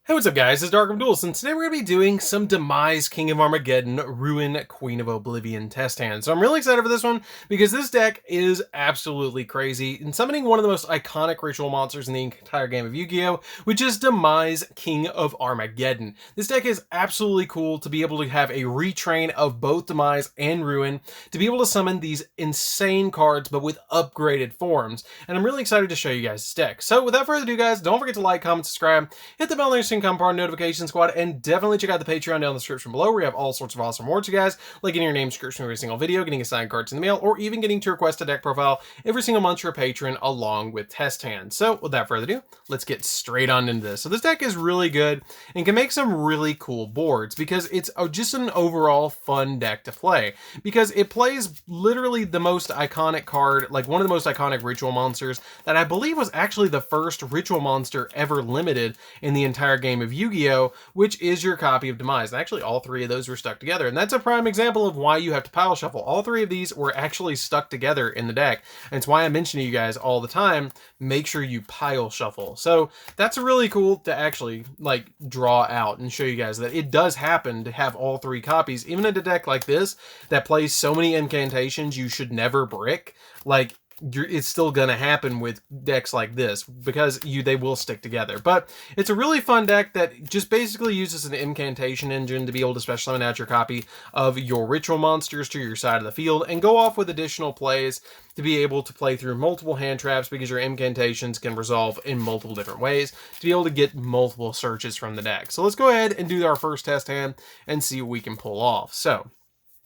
Hey, what's up guys, it's DarkArmedDuelist, and today we're going to be doing some Demise, King of Armageddon, Ruin, Queen of Oblivion test hands. So I'm really excited for this one, because this deck is absolutely crazy, and summoning one of the most iconic ritual monsters in the entire game of Yugioh, which is Demise, King of Armageddon. This deck is absolutely cool to be able to have a retrain of both Demise and Ruin, to be able to summon these insane cards, but with upgraded forms, and I'm really excited to show you guys this deck. So without further ado guys, don't forget to like, comment, subscribe, hit the bell notification, come part of notification squad, and definitely check out the Patreon down in the description below where we have all sorts of awesome rewards, you guys, like getting your name description for every single video, getting assigned cards in the mail, or even getting to request a deck profile every single month to your patron along with test hands. So without further ado, let's get straight on into this. So this deck is really good and can make some really cool boards because it's just an overall fun deck to play, because it plays literally the most iconic card, like one of the most iconic ritual monsters that I believe was actually the first ritual monster ever limited in the entire game of Yu-Gi-Oh, which is your copy of Demise. And actually all three of those were stuck together, and that's a prime example of why you have to pile shuffle. All three of these were actually stuck together in the deck, and it's why I mention to you guys all the time, make sure you pile shuffle. So that's really cool to actually like draw out and show you guys that it does happen to have all three copies, even in a deck like this that plays so many incantations you should never brick. Like, it's still gonna happen with decks like this because they will stick together. But it's a really fun deck that just basically uses an incantation engine to be able to special summon out your copy of your ritual monsters to your side of the field and go off with additional plays to be able to play through multiple hand traps, because your incantations can resolve in multiple different ways to be able to get multiple searches from the deck. So let's go ahead and do our first test hand and see what we can pull off. So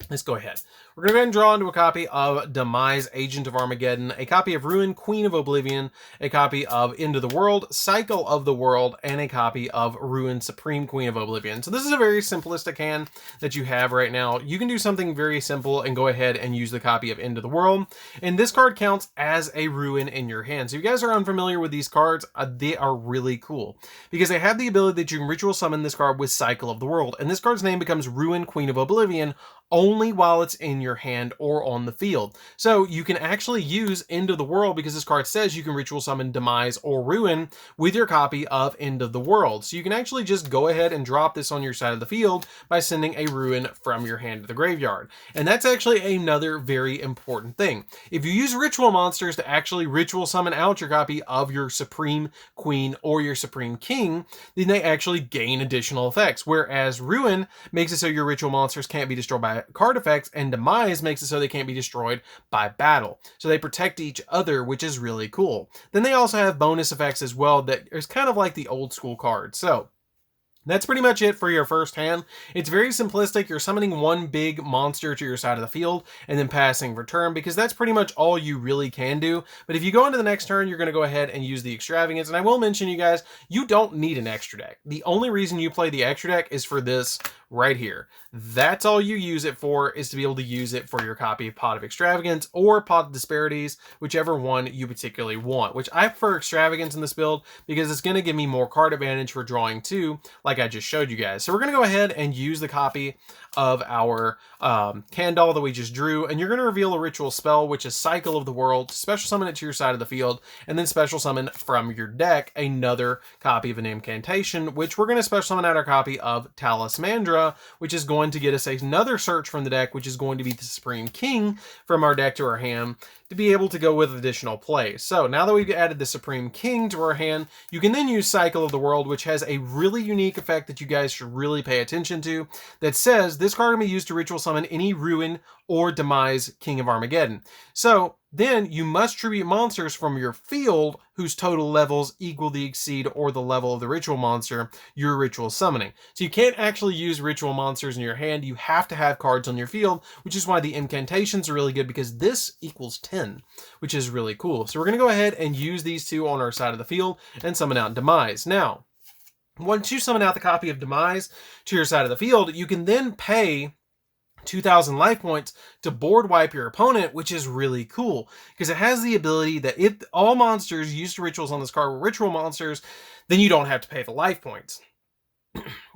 let's go ahead. We're going to go ahead and draw into a copy of Demise, Agent of Armageddon, a copy of Ruin, Queen of Oblivion, a copy of End of the World, Cycle of the World, and a copy of Ruin, Supreme Queen of Oblivion. So this is a very simplistic hand that you have right now. You can do something very simple and go ahead and use the copy of End of the World, and this card counts as a Ruin in your hand. So if you guys are unfamiliar with these cards, they are really cool, because they have the ability that you can ritual summon this card with Cycle of the World, and this card's name becomes Ruin, Queen of Oblivion only while it's in your hand or on the field. So you can actually use End of the World, because this card says you can ritual summon Demise or Ruin with your copy of End of the World. So you can actually just go ahead and drop this on your side of the field by sending a Ruin from your hand to the graveyard. And that's actually another very important thing. If you use ritual monsters to actually ritual summon out your copy of your Supreme Queen or your Supreme King, then they actually gain additional effects. Whereas Ruin makes it so your ritual monsters can't be destroyed by card effects, and Demise makes it so they can't be destroyed by battle. So they protect each other, which is really cool. Then they also have bonus effects as well that is kind of like the old school cards. So that's pretty much it for your first hand. It's very simplistic. You're summoning one big monster to your side of the field and then passing for turn, because that's pretty much all you really can do. But if you go into the next turn, you're going to go ahead and use the extravagance. And I will mention, you guys, you don't need an extra deck. The only reason you play the extra deck is for this right here. That's all you use it for, is to be able to use it for your copy of Pot of Extravagance or Pot of Disparities, whichever one you particularly want, which I prefer Extravagance in this build because it's going to give me more card advantage for drawing two, like I just showed you guys. So we're going to go ahead and use the copy of our Candle that we just drew, and you're going to reveal a ritual spell, which is Cycle of the World, special summon it to your side of the field, and then special summon from your deck another copy of an incantation, which we're going to special summon out our copy of Talismandra, which is going to get us another search from the deck, which is going to be the Supreme King from our deck to our hand, to be able to go with additional plays. So now that we've added the Supreme King to our hand, you can then use Cycle of the World, which has a really unique effect that you guys should really pay attention to, that says this card can be used to ritual summon any Ruin or Demise King of Armageddon. So then you must tribute monsters from your field whose total levels equal the exceed or the level of the ritual monster you're ritual summoning. So you can't actually use ritual monsters in your hand. You have to have cards on your field, which is why the incantations are really good, because this equals 10, which is really cool. So we're going to go ahead and use these two on our side of the field and summon out Demise. Now, once you summon out the copy of Demise to your side of the field, you can then pay 2,000 life points to board wipe your opponent, which is really cool because it has the ability that if all monsters used to rituals on this card were ritual monsters, then you don't have to pay the life points.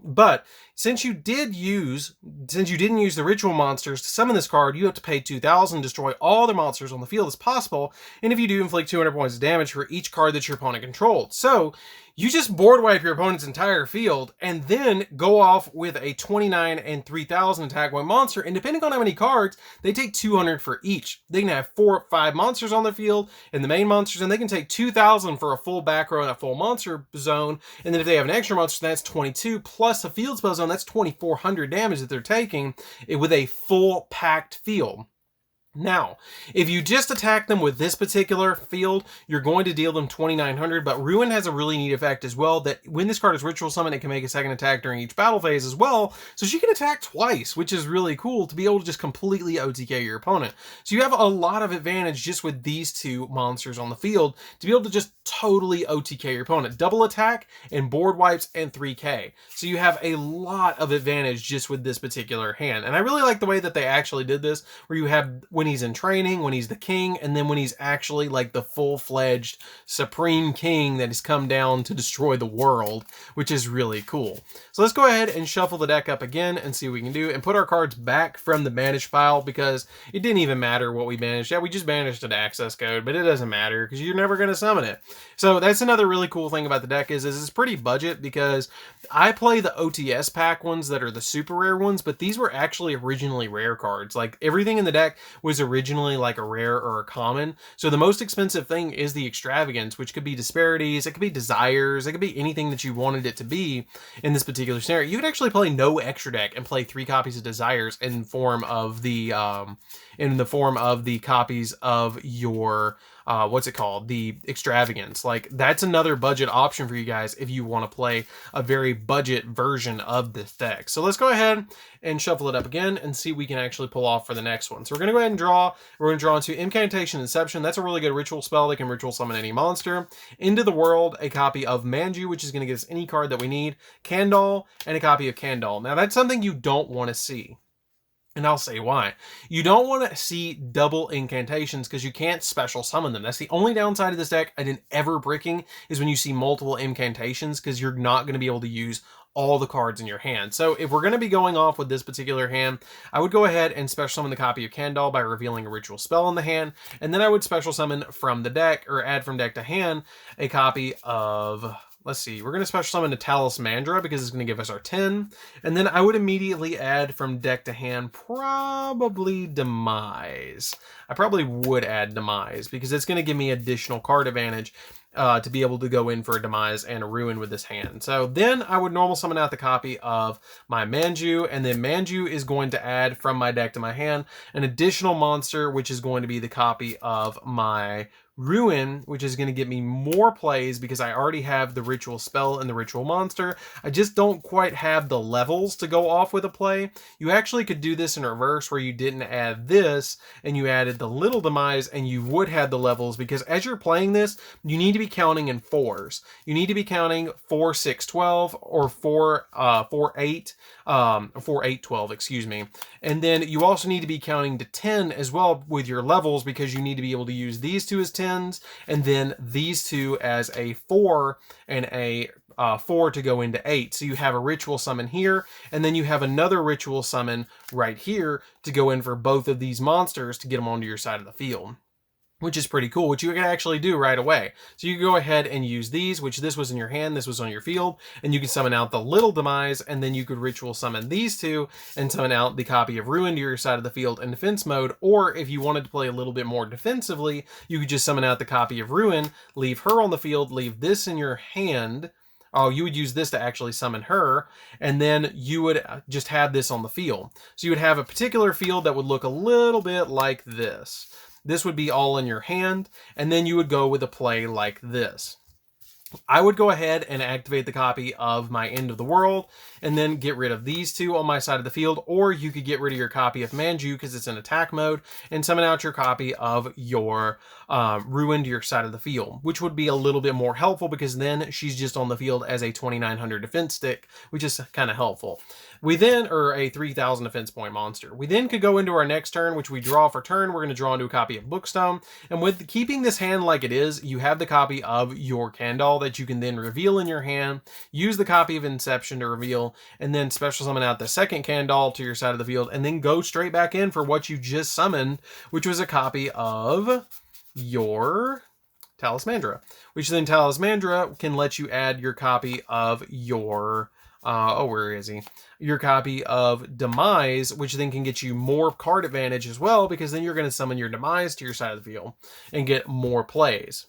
But since you didn't use the ritual monsters to summon this card, you have to pay 2,000, destroy all the monsters on the field as possible, and if you do, inflict 200 points of damage for each card that your opponent controlled. So you just board wipe your opponent's entire field and then go off with a 29 and 3000 attack point monster. And depending on how many cards, they take 200 for each. They can have 4 or 5 monsters on their field and the main monsters, and they can take 2000 for a full back row and a full monster zone. And then if they have an extra monster, that's 22 plus a field spell zone. That's 2400 damage that they're taking with a full packed field. Now, if you just attack them with this particular field, you're going to deal them 2900, but Ruin has a really neat effect as well, that when this card is ritual summon, it can make a second attack during each battle phase as well, so she can attack twice, which is really cool to be able to just completely OTK your opponent. So you have a lot of advantage just with these two monsters on the field to be able to just totally OTK your opponent. Double attack and board wipes and 3k. So you have a lot of advantage just with this particular hand. And I really like the way that they actually did this, where you have when he's in training, when he's the king, and then when he's actually like the full-fledged supreme king that has come down to destroy the world, which is really cool. So let's go ahead and shuffle the deck up again and see what we can do, and put our cards back from the banish file, because it didn't even matter what we banished. Yeah, we just banished an access code, but it doesn't matter because you're never going to summon it. So that's another really cool thing about the deck is it's pretty budget, because I play the OTS pack ones that are the super rare ones, but these were actually originally rare cards. Like everything in the deck was originally like a rare or a common. So the most expensive thing is the extravagance, which could be disparities, it could be desires, it could be anything that you wanted it to be in this particular scenario. You could actually play no extra deck and play 3 copies of desires in form of the copies of your what's it called? The extravagance. Like that's another budget option for you guys if you want to play a very budget version of this deck. So let's go ahead and shuffle it up again and see what we can actually pull off for the next one. So we're going to go ahead and draw. We're going to draw into Incantation Inception. That's a really good ritual spell that can ritual summon any monster. Into the World, a copy of Manju, which is going to give us any card that we need. Kandal, and a copy of Kandal. Now that's something you don't want to see. And I'll say why. You don't want to see double incantations because you can't special summon them. That's the only downside of this deck I didn't ever bricking, is when you see multiple incantations, because you're not going to be able to use all the cards in your hand. So if we're going to be going off with this particular hand, I would go ahead and special summon the copy of Kandal by revealing a ritual spell in the hand, and then I would special summon from the deck, or add from deck to hand, a copy of... Let's see, we're going to special summon the Talismandra because it's going to give us our 10. And then I would immediately add from deck to hand probably Demise. I probably would add Demise because it's going to give me additional card advantage to be able to go in for a Demise and a Ruin with this hand. So then I would normal summon out the copy of my Manju, and then Manju is going to add from my deck to my hand an additional monster, which is going to be the copy of my Ruin, which is going to get me more plays because I already have the ritual spell and the ritual monster. I just don't quite have the levels to go off with a play. You actually could do this in reverse, where you didn't add this and you added the little Demise, and you would have the levels, because as you're playing this, you need to be counting in 4s. You need to be counting 4, 6, 12, or 4, 8, 4, 8, 12, excuse me. And then you also need to be counting to 10 as well with your levels, because you need to be able to use these two as 10s, and then these two as a 4 and a 4 to go into 8. So you have a ritual summon here, and then you have another ritual summon right here to go in for both of these monsters to get them onto your side of the field, which is pretty cool, which you can actually do right away. So you can go ahead and use these, which this was in your hand, this was on your field, and you can summon out the little Demise, and then you could ritual summon these two and summon out the copy of Ruin to your side of the field in defense mode. Or if you wanted to play a little bit more defensively, you could just summon out the copy of Ruin, leave her on the field, leave this in your hand. Oh, you would use this to actually summon her, and then you would just have this on the field. So you would have a particular field that would look a little bit like this. This would be all in your hand, and then you would go with a play like this. I would go ahead and activate the copy of my End of the World, and then get rid of these two on my side of the field, or you could get rid of your copy of Manju because it's in attack mode, and summon out your copy of your Ruin to your side of the field, which would be a little bit more helpful because then she's just on the field as a 2900 defense stick, which is kind of helpful. We then, or a 3000 defense point monster. We then could go into our next turn, which we draw for turn. We're going to draw into a copy of Bookstone. And with keeping this hand like it is, you have the copy of your Kandal that you can then reveal in your hand, use the copy of Inception to reveal, and then special summon out the second Kandal to your side of the field, and then go straight back in for what you just summoned, which was a copy of your Talismandra, which then Talismandra can let you add your copy of your, where is he? Your copy of Demise, which then can get you more card advantage as well, because then you're going to summon your Demise to your side of the field and get more plays.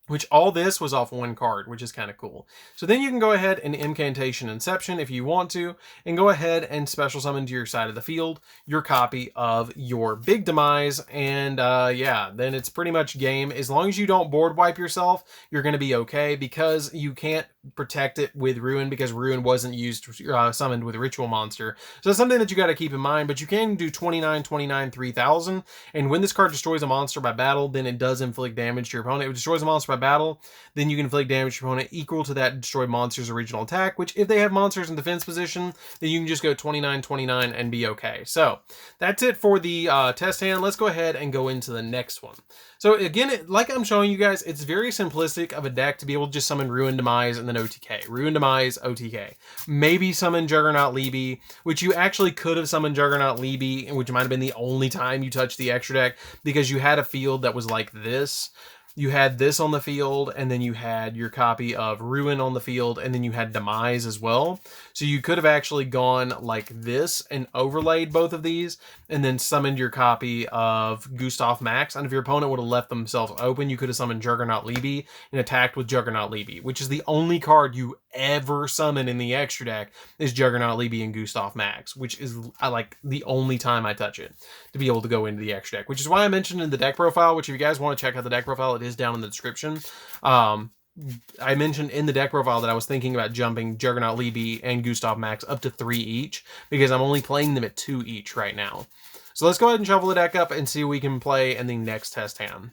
Which all this was off one card, which is kind of cool. So then you can go ahead and Incantation Inception if you want to, and go ahead and special summon to your side of the field your copy of your big Demise, and yeah, then it's pretty much game. As long as you don't board wipe yourself, you're going to be okay, because you can't protect it with Ruin, because Ruin wasn't used summoned with Ritual Monster. So that's something that you got to keep in mind, but you can do 29, 29, 3000, and when this card destroys a monster by battle, then it does inflict damage to your opponent. If it destroys a monster by battle, then you can inflict damage to your opponent equal to that destroyed monster's original attack, which if they have monsters in defense position, then you can just go 29, 29 and be okay. So that's it for the test hand. Let's go ahead and go into the next one. So again, like I'm showing you guys, it's very simplistic of a deck to be able to just summon Ruin, Demise, and then OTK. Ruin, Demise, OTK. Maybe summon Juggernaut Libby, which you actually could have summoned Juggernaut Libby, which might have been the only time you touched the extra deck, because you had a field that was like this. You had this on the field, and then you had your copy of Ruin on the field, and then you had Demise as well. So you could have actually gone like this and overlaid both of these, and then summoned your copy of Yugoslav Max. And if your opponent would have left themselves open, you could have summoned Juggernaut Libby and attacked with Juggernaut Libby, which is the only card you ever summon in the extra deck is Juggernaut Libby and Yugoslav Max, which is like the only time I touch it to be able to go into the extra deck, which is why I mentioned in the deck profile, which if you guys want to check out the deck profile, it is down in the description. I mentioned in the deck profile that I was thinking about jumping Juggernaut Libby and Yugoslav Max up to 3 each, because I'm only playing them at 2 each right now. So let's go ahead and shuffle the deck up and see what we can play in the next test hand,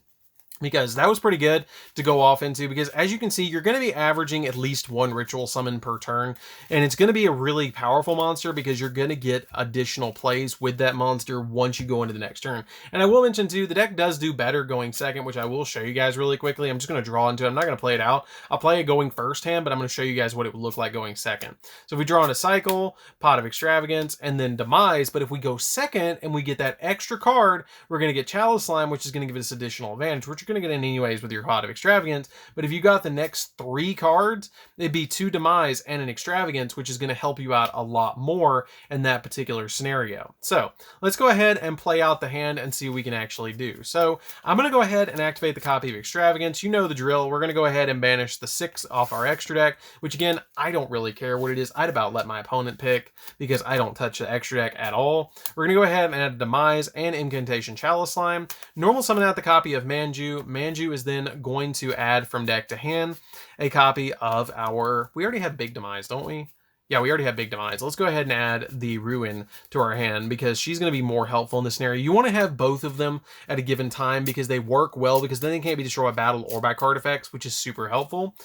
because that was pretty good to go off into, because as you can see, you're going to be averaging at least 1 ritual summon per turn, and it's going to be a really powerful monster because you're going to get additional plays with that monster once you go into the next turn. And I will mention too, the deck does do better going second, which I will show you guys really quickly. I'm just going to draw into it. I'm not going to play it out. I'll play it going first hand, but I'm going to show you guys what it would look like going second. So if we draw on a Cycle, Pot of Extravagance, and then Demise, but if we go second and we get that extra card, we're going to get Chalice Slime, which is going to give us additional advantage, which going to get in anyways with your Pot of Extravagance. But if you got the next 3 cards, it'd be 2 Demise and an Extravagance, which is going to help you out a lot more in that particular scenario. So let's go ahead and play out the hand and see what we can actually do. So I'm going to go ahead and activate the copy of Extravagance. You know the drill. We're going to go ahead and banish the 6 off our extra deck, which again, I don't really care what it is. I'd about let my opponent pick, because I don't touch the extra deck at all. We're going to go ahead and add Demise and Incantation Chalice Slime. Normal summon out the copy of Manju. Manju is then going to add from deck to hand a copy of our... We already have Big Demise, don't we? Yeah, we already have Big Demise. Let's go ahead and add the Ruin to our hand, because she's going to be more helpful in this scenario. You want to have both of them at a given time, because they work well, because then they can't be destroyed by battle or by card effects, which is super helpful.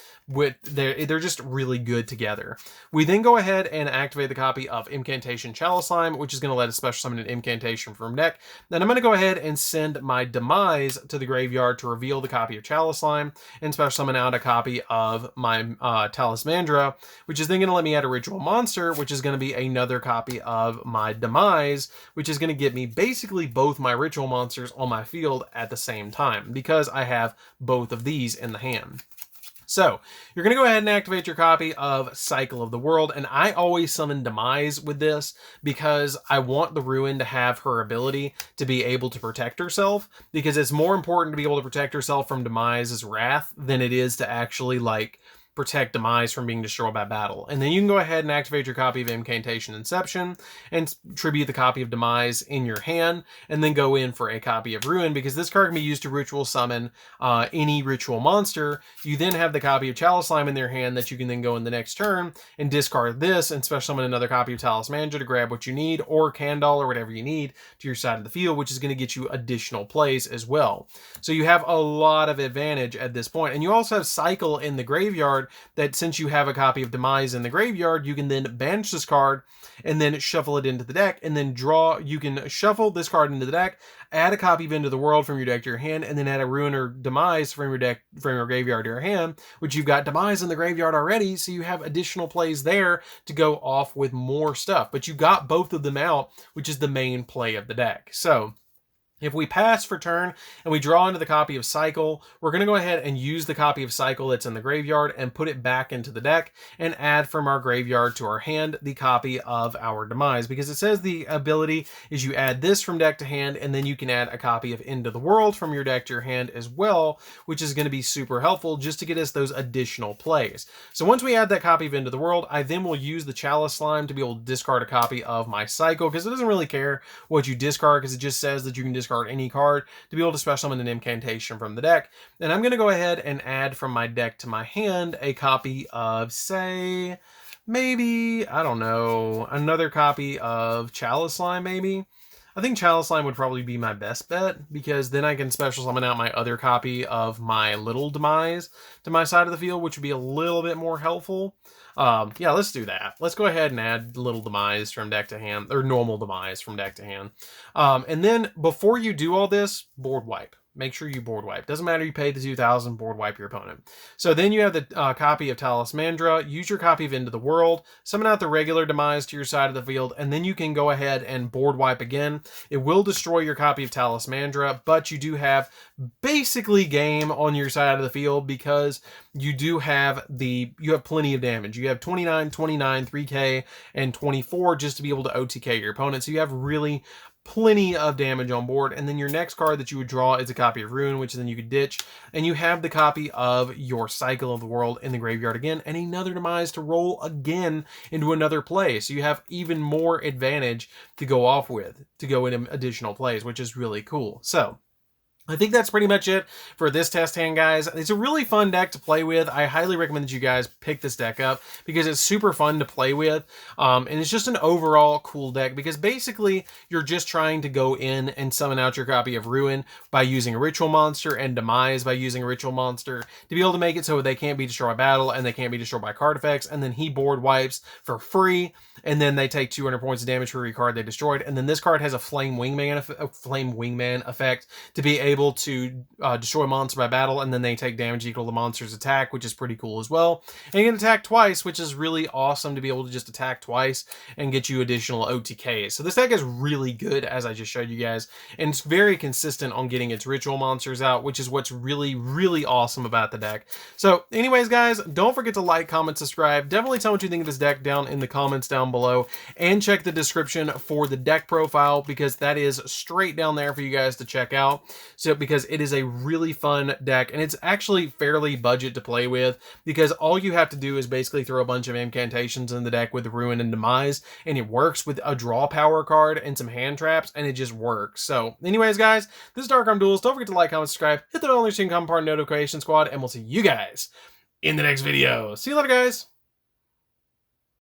They're just really good together. We then go ahead and activate the copy of Incantation Chalice Slime, which is going to let us special summon an Incantation from deck. Then I'm going to go ahead and send my Demise to the graveyard to reveal the copy of Chalice Slime, and special summon out a copy of my Talismandra, which is then going to let me add a Ritual Monster, which is going to be another copy of my Demise, which is going to get me basically both my Ritual Monsters on my field at the same time, because I have both of these in the hand. So you're going to go ahead and activate your copy of Cycle of the World, and I always summon Demise with this because I want the Ruin to have her ability to be able to protect herself, because it's more important to be able to protect herself from Demise's wrath than it is to actually like protect Demise from being destroyed by battle. And then you can go ahead and activate your copy of Incantation Inception and tribute the copy of Demise in your hand, and then go in for a copy of Ruin, because this card can be used to ritual summon any ritual monster. You then have the copy of Chalice Slime in their hand that you can then go in the next turn and discard this and special summon another copy of Talismandra to grab what you need, or Candle, or whatever you need to your side of the field, which is going to get you additional plays as well. So you have a lot of advantage at this point. And you also have Cycle in the graveyard, that since you have a copy of Demise in the graveyard, you can then banish this card and then shuffle it into the deck, and then draw. You can shuffle this card into the deck, add a copy of Into the World from your deck to your hand, and then add a Ruin or Demise from your deck, from your graveyard to your hand, which you've got Demise in the graveyard already, so you have additional plays there to go off with more stuff. But you got both of them out, which is the main play of the deck. So If we pass for turn and we draw into the copy of Cycle, we're going to go ahead and use the copy of Cycle that's in the graveyard and put it back into the deck and add from our graveyard to our hand the copy of our Demise, because it says the ability is you add this from deck to hand, and then you can add a copy of Into the World from your deck to your hand as well, which is going to be super helpful just to get us those additional plays. So once we add that copy of Into the World, I then will use the Chalice Slime to be able to discard a copy of my Cycle, because it doesn't really care what you discard, because it just says that you can discard any card to be able to special summon an incantation from the deck. And I'm going to go ahead and add from my deck to my hand a copy of, say, maybe, I don't know, another copy of Chalice Slime, maybe. I think Chalice Slime would probably be my best bet, because then I can special summon out my other copy of my little Demise to my side of the field, which would be a little bit more helpful. Yeah, let's do that. Let's go ahead and add little Demise from deck to hand, or normal Demise from deck to hand. And then before you do all this, board wipe. Make sure you board wipe. Doesn't matter, you paid the 2,000, board wipe your opponent. So then you have the copy of Talismandra. Use your copy of Into the World. Summon out the regular Demise to your side of the field, and then you can go ahead and board wipe again. It will destroy your copy of Talismandra, but you do have basically game on your side of the field, because you do have you have plenty of damage. You have 29, 29, 3k, and 24 just to be able to OTK your opponent. So you have really plenty of damage on board. And then your next card that you would draw is a copy of Ruin, which then you could ditch, and you have the copy of your Cycle of the World in the graveyard again, and another Demise to roll again into another play. So you have even more advantage to go off with, to go into additional plays, which is really cool. So I think that's pretty much it for this test hand, guys. It's a really fun deck to play with. I highly recommend that you guys pick this deck up, because it's super fun to play with. And it's just an overall cool deck, because basically you're just trying to go in and summon out your copy of Ruin by using a Ritual Monster, and Demise by using a Ritual Monster, to be able to make it so they can't be destroyed by battle and they can't be destroyed by card effects. And then he board wipes for free, and then they take 200 points of damage for every card they destroyed. And then this card has a Flame Wingman effect to be able to destroy monster by battle, and then they take damage equal to the monster's attack, which is pretty cool as well. And you can attack twice, which is really awesome to be able to just attack twice and get you additional OTKs. So this deck is really good, as I just showed you guys, and it's very consistent on getting its ritual monsters out, which is what's really, really awesome about the deck. So anyways, guys, don't forget to like, comment, subscribe. Definitely tell what you think of this deck down in the comments down below, and check the description for the deck profile, because that is straight down there for you guys to check out. So because it is a really fun deck, and it's actually fairly budget to play with, because all you have to do is basically throw a bunch of incantations in the deck with Ruin and Demise, and it works with a draw power card and some hand traps, and it just works. So anyways, guys, this is DarkArmedDuelist. Don't forget to like, comment, subscribe, hit the bell on your comment part notification squad, and we'll see you guys in the next video. See you later, guys.